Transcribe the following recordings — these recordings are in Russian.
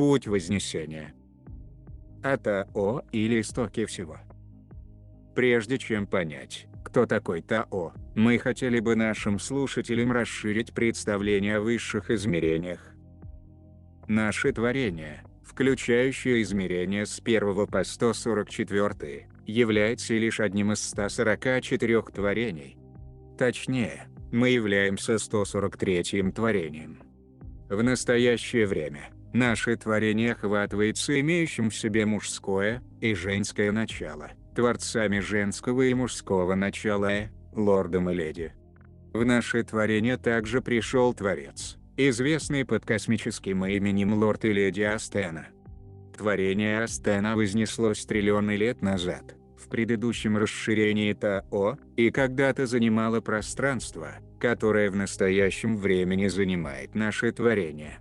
Путь Вознесения. А Тао или истоки всего. Прежде чем понять, кто такой Тао, мы хотели бы нашим слушателям расширить представление о высших измерениях. Наши творения, включающие измерения с 1 по 144, являются лишь одним из 144 творений. Точнее, мы являемся 143-м творением. В настоящее время, наше творение охватывается имеющим в себе мужское и женское начало, творцами женского и мужского начала, лордом и леди. В наше творение также пришел Творец, известный под космическим именем Лорд и Леди Астена. Творение Астена вознеслось триллионы лет назад, в предыдущем расширении Тао, и когда-то занимало пространство, которое в настоящем времени занимает наше творение.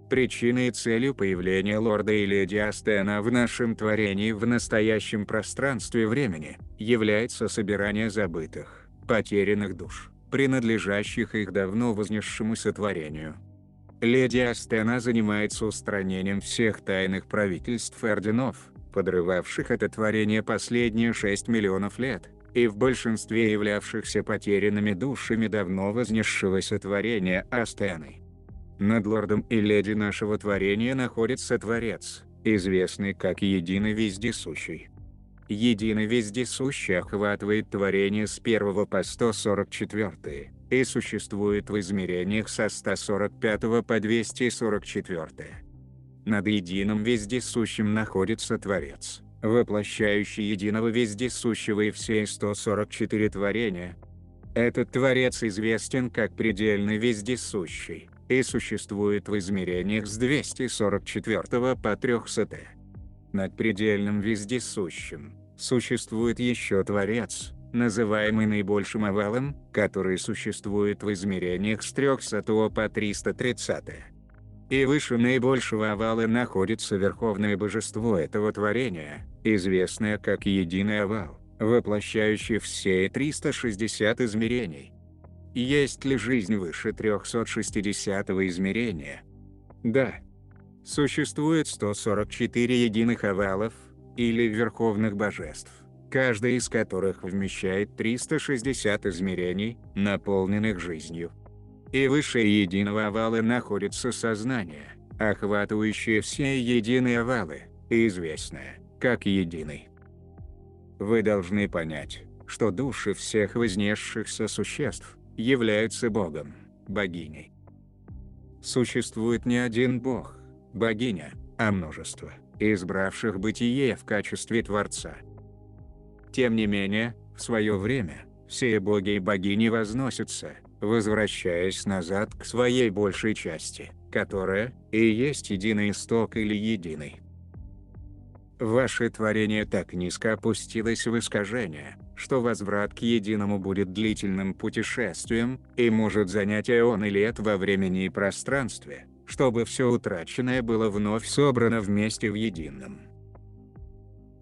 Причиной и целью появления Лорда и Леди Астена в нашем творении в настоящем пространстве времени является собирание забытых, потерянных душ, принадлежащих их давно вознесшемуся творению. Леди Астена занимается устранением всех тайных правительств и орденов, подрывавших это творение последние 6 миллионов лет, и в большинстве являвшихся потерянными душами давно вознесшегося творения Астены. Над лордом и леди нашего творения находится Творец, известный как Единый Вездесущий. Единый Вездесущий охватывает творение с 1 по 144 и существует в измерениях со 145 по 244. Над Единым Вездесущим находится Творец, воплощающий Единого Вездесущего и все 144 творения. Этот Творец известен как Предельный Вездесущий и существует в измерениях с 244 по 300. Над Предельным Вездесущим существует еще Творец, называемый наибольшим овалом, который существует в измерениях с 300 по 330. И выше наибольшего овала находится Верховное Божество этого творения, известное как Единый Овал, воплощающий все 360 измерений. Есть ли жизнь выше 360 измерения? Да. Существует 144 единых овалов, или верховных божеств, каждый из которых вмещает 360 измерений, наполненных жизнью. И выше единого овала находится сознание, охватывающее все единые овалы, и известное как Единый. Вы должны понять, что души всех вознесшихся существ являются Богом, богиней. Существует не один Бог, богиня, а множество, избравших бытие в качестве Творца. Тем не менее, в свое время, все боги и богини возносятся, возвращаясь назад к своей большей части, которая и есть единый исток или единый. Ваше творение так низко опустилось в искажение, что возврат к единому будет длительным путешествием и может занять эоны лет во времени и пространстве, чтобы все утраченное было вновь собрано вместе в едином.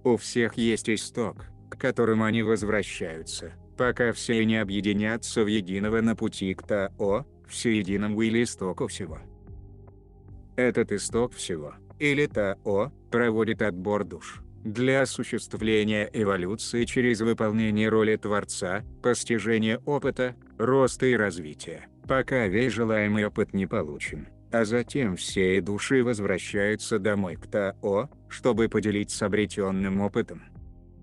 У всех есть исток, к которым они возвращаются, пока все не объединятся в единого на пути к Тао, всеединому или истоку всего. Этот исток всего, или Тао, проводит отбор душ для осуществления эволюции через выполнение роли Творца, постижение опыта, роста и развития, пока весь желаемый опыт не получен, а затем все души возвращаются домой к Тао, чтобы поделиться обретенным опытом.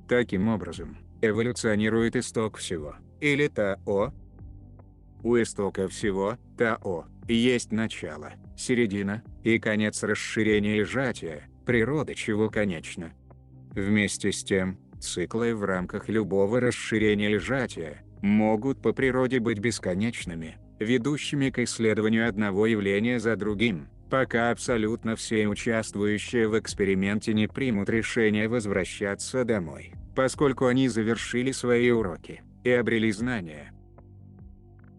Таким образом, эволюционирует исток всего, или Тао. У истока всего, Тао, есть начало, середина и конец расширения и сжатия, природа чего конечна. Вместе с тем, циклы в рамках любого расширения и сжатия могут по природе быть бесконечными, ведущими к исследованию одного явления за другим, пока абсолютно все участвующие в эксперименте не примут решение возвращаться домой, поскольку они завершили свои уроки и обрели знания.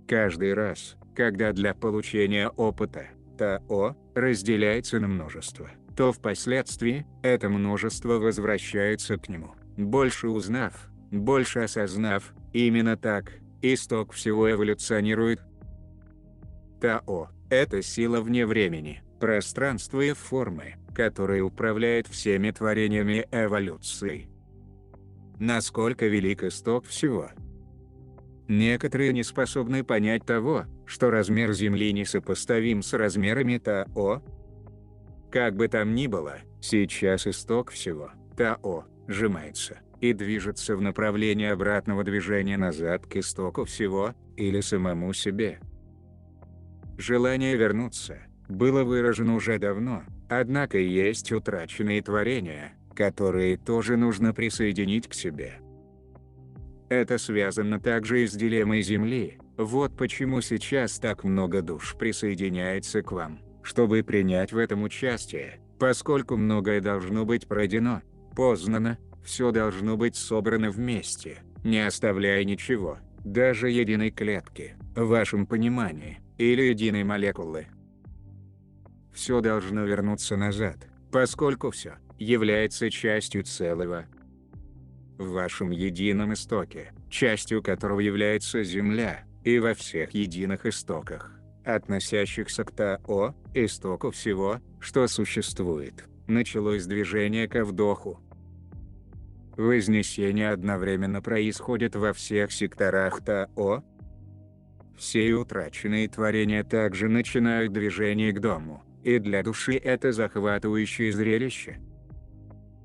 Каждый раз, когда для получения опыта Тао разделяется на множество, то впоследствии это множество возвращается к нему, больше узнав, больше осознав. Именно так исток всего эволюционирует. Тао – это сила вне времени, пространства и формы, который управляет всеми творениями эволюции. Насколько велик исток всего? Некоторые не способны понять того, что размер Земли несопоставим с размерами Тао. Как бы там ни было, сейчас исток всего, Тао, сжимается и движется в направлении обратного движения назад к истоку всего, или самому себе. Желание вернуться было выражено уже давно, однако есть утраченные творения, которые тоже нужно присоединить к себе. Это связано также и с дилеммой Земли. Вот почему сейчас так много душ присоединяется к вам, чтобы принять в этом участие, поскольку многое должно быть пройдено, познано, все должно быть собрано вместе, не оставляя ничего, даже единой клетки, в вашем понимании, или единой молекулы. Все должно вернуться назад, поскольку все является частью целого. В вашем едином истоке, частью которого является Земля, и во всех единых истоках, относящихся к Тао, истоку всего, что существует, началось движение ко вдоху. Вознесение одновременно происходит во всех секторах Тао. Все утраченные творения также начинают движение к дому, и для души это захватывающее зрелище.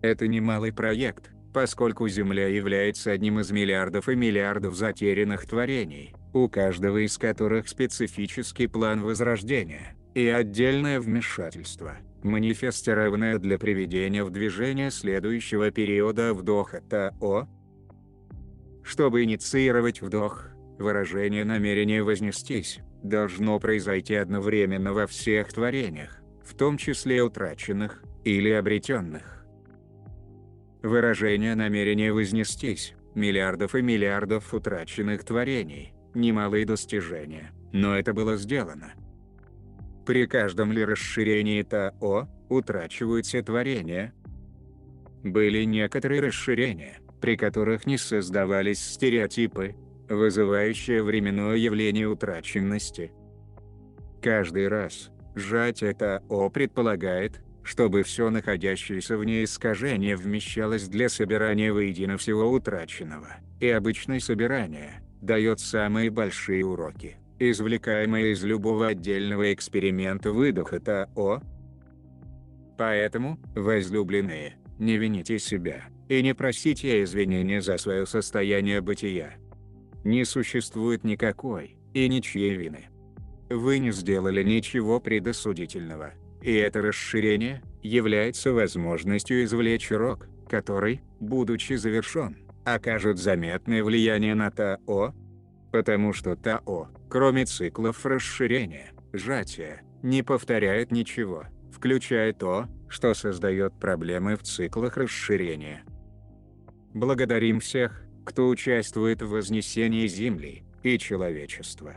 Это немалый проект, поскольку Земля является одним из миллиардов и миллиардов затерянных творений, у каждого из которых специфический план возрождения, и отдельное вмешательство, манифестированное для приведения в движение следующего периода вдоха Тао. Чтобы инициировать вдох, выражение намерения вознестись должно произойти одновременно во всех творениях, в том числе утраченных или обретенных. Выражение намерения вознестись миллиардов и миллиардов утраченных творений, немалые достижения, но это было сделано. При каждом ли расширении Тао утрачиваются творения? Были некоторые расширения, при которых не создавались стереотипы, вызывающие временное явление утраченности. Каждый раз сжатие Тао предполагает, чтобы все находящееся в ней искажение вмещалось для собирания воедино всего утраченного, и обычное собирание дает самые большие уроки, извлекаемые из любого отдельного эксперимента выдоха Тао. Поэтому, возлюбленные, не вините себя, и не просите извинения за свое состояние бытия. Не существует никакой и ничьей вины. Вы не сделали ничего предосудительного. И это расширение является возможностью извлечь урок, который, будучи завершен, окажет заметное влияние на Тао. Потому что Тао, кроме циклов расширения, сжатия, не повторяет ничего, включая то, что создает проблемы в циклах расширения. Благодарим всех, кто участвует в вознесении Земли и человечества.